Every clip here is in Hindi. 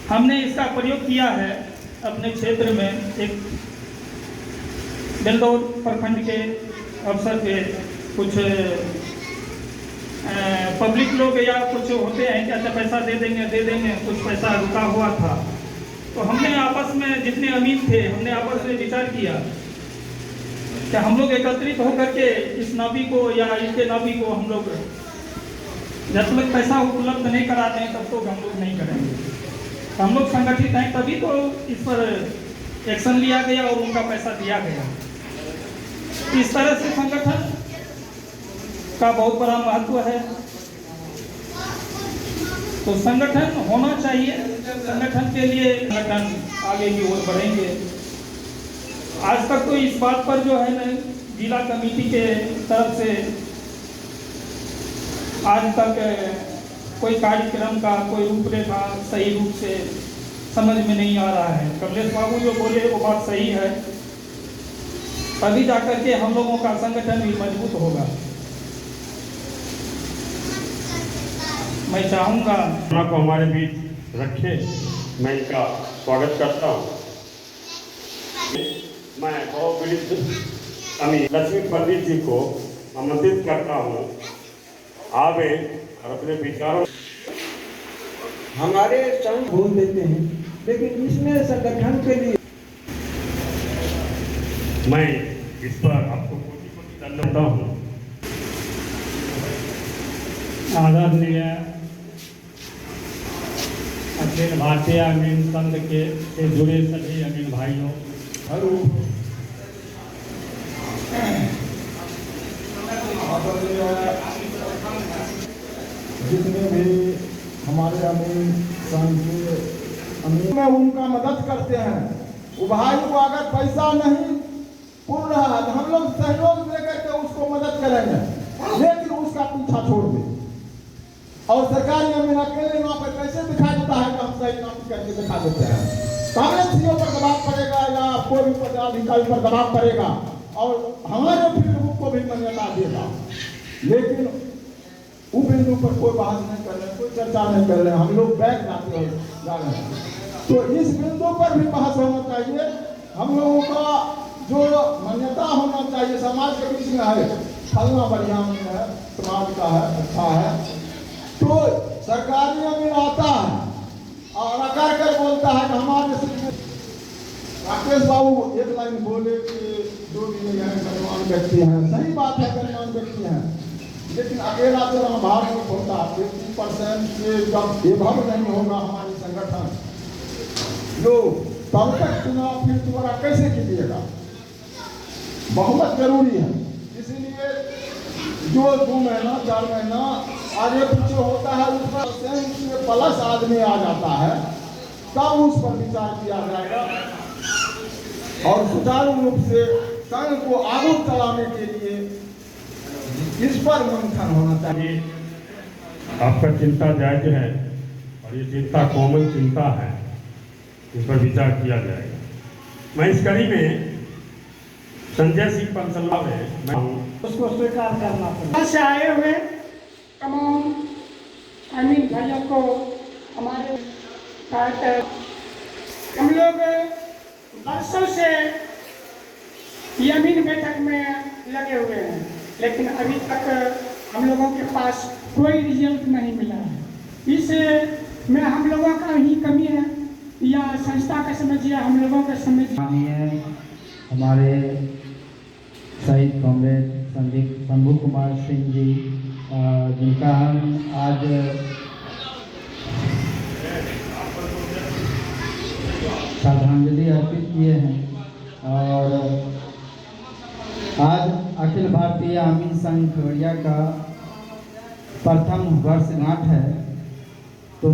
हमने इसका प्रयोग किया है अपने क्षेत्र में। एक बेलदौर प्रखंड के अवसर पे कुछ पब्लिक लोग या कुछ होते हैं कि अच्छा पैसा दे देंगे, कुछ पैसा रुका हुआ था। तो हमने आपस में जितने अमीन थे, हमने आपस में विचार किया कि हम लोग एकत्रित होकर के इस नावी को या इसके नावी को हम लोग जब तक पैसा उपलब्ध नहीं कराते हैं तब तक हम लोग नहीं करेंगे। हम लोग संगठित हैं तभी तो इस पर एक्शन लिया गया और उनका पैसा दिया गया। इस तरह से संगठन का बहुत बड़ा महत्व है। तो संगठन होना चाहिए, संगठन के लिए संगठन आगे की ओर बढ़ेंगे। आज तक तो इस बात पर जो है ना जिला कमेटी के तरफ से आज तक कोई कार्यक्रम का कोई रूपरेखा सही रूप से समझ में नहीं आ रहा है। कमलेश बाबू जो बोले वो बात सही है, तभी जाकर के हम लोगों का संगठन भी मजबूत होगा। मैं चाहूँगा को हमारे बीच रखे, मैं इनका स्वागत करता हूँ। मैं बहुवृद्ध अमीन लक्ष्मी पंडित जी को आमंत्रित करता हूँ, आवे और अपने विचारों हमारे संघ बोल देते हैं, लेकिन इसमें संगठन के लिए मैं इस पर आपको कोटि धन्यवाद देता हूँ। आदरणीय अखिल भारतीय अमीन संघ के से जुड़े सभी अमीन भाइयों, जितने भी हमारे अमीन संघ के अमीन में उनका मदद करते हैं। वो भाई को अगर पैसा नहीं पूर्ण रहा तो हम लोग सहयोग देकर के उसको मदद करेंगे, लेकिन उसका पीछा छोड़ दे। और सरकारी अमीन अकेले वहाँ पर कैसे दिखाई देता है कि हम सही काम करके दिखा देते हैं। कांग्रेस सीओ पर दबाव पड़ेगा या कोई भी पदाधिकारी पर दबाव पड़ेगा और हमारे फील्ड बुक को भी मान्यता देगा, लेकिन वो बिंदु पर कोई बहस नहीं कर रहे, कोई चर्चा नहीं कर रहे। हम लोग बैठ जाते हैं जा रहे हैं। तो इस बिंदु पर भी बहस होना चाहिए। हम लोगों का जो मान्यता होना चाहिए समाज के बीच में है, फलना बढ़िया है, समाज का है, अच्छा है। तो सरकारी अमीन आता है और आकर कर बोलता है कि हमारे राकेश बाबू एक लाइन बोले कि जो भी गणमान्य व्यक्ति हैं, सही बात है, गणमान्य व्यक्ति हैं, लेकिन अकेला तो भाव नहीं होता। 50% से जब विभाग नहीं होगा हमारे संगठन जो तब तक चुनाव फिर दोबारा कैसे कीजिएगा, बहुत जरूरी है। इसलिए जो 2 महीना 4 महीना आगे पीछे होता है उस पर प्लस आदमी आ जाता है, तब उस पर विचार किया जाएगा और सुचारू रूप से संघ को आगे चलाने के लिए इस पर मंथन होना चाहिए। आपका चिंता जायज है और ये चिंता कॉमन चिंता है, इस पर विचार किया जाएगा। मैं इस कड़ी में संजय सिंह पंचला में मैं उसको स्वीकार करना पड़ेगा। से आए हुए तमाम अमीन भाइयों को हमारे हम लोग वर्षों से ये अमीन बैठक में लगे हुए हैं, लेकिन अभी तक हम लोगों के पास कोई रिजल्ट नहीं मिला है। इस में हम लोगों का ही कमी है या संस्था का समझिए, हम लोगों का समझिए। हमारे शहीद कॉमरेड शंभू कुमार सिंह जी, जिनका हम आज श्रद्धांजलि अर्पित किए हैं। और आज अखिल भारतीय अमीन संघ खगड़िया का प्रथम वर्षगांठ है, तो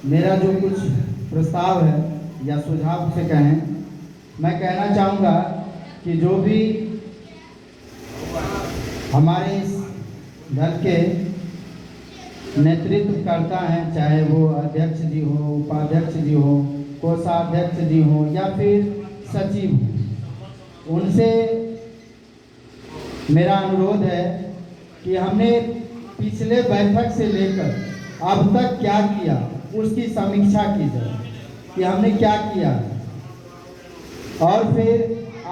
मेरा जो कुछ प्रस्ताव है या सुझाव से कहें, मैं कहना चाहूँगा कि जो भी हमारे इस दल के नेतृत्व करता है, चाहे वो अध्यक्ष जी हो, उपाध्यक्ष जी हो, कोषाध्यक्ष जी हो या फिर सचिव हो, उनसे मेरा अनुरोध है कि हमने पिछले बैठक से लेकर अब तक क्या किया उसकी समीक्षा की जाए कि हमने क्या किया और फिर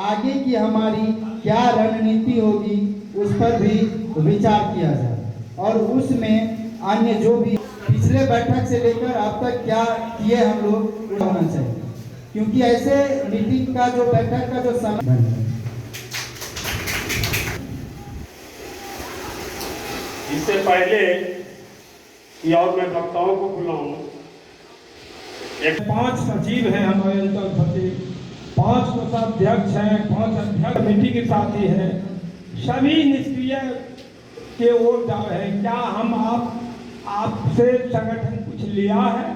आगे की हमारी क्या रणनीति होगी उस पर भी विचार किया जाए और उसमें अन्य जो भी पिछले बैठक से लेकर अब तक क्या किए हम लोग होना चाहिए, क्योंकि ऐसे मीटिंग का जो बैठक का जो समय इससे पहले कि और मैं वक्ताओं को बुलाऊं, 5 सचिव हैं हमारे अंचल सचिव, 5 कोषाध्यक्ष हैं, 5 अध्यक्ष कमेटी के साथी हैं, सभी निष्क्रिय के ओर जा रहे हैं। क्या हम आपसे संगठन कुछ लिया है?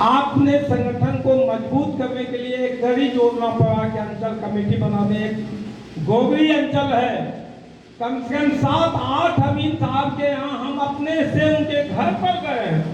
आपने संगठन को मजबूत करने के लिए एक गड़ी जोड़ना पड़ा कि अंचल कमेटी बना दें। एक गोगरी अंचल है, कम से कम 7-8 अमीन साहब के यहाँ हम अपने से उनके घर पर गए हैं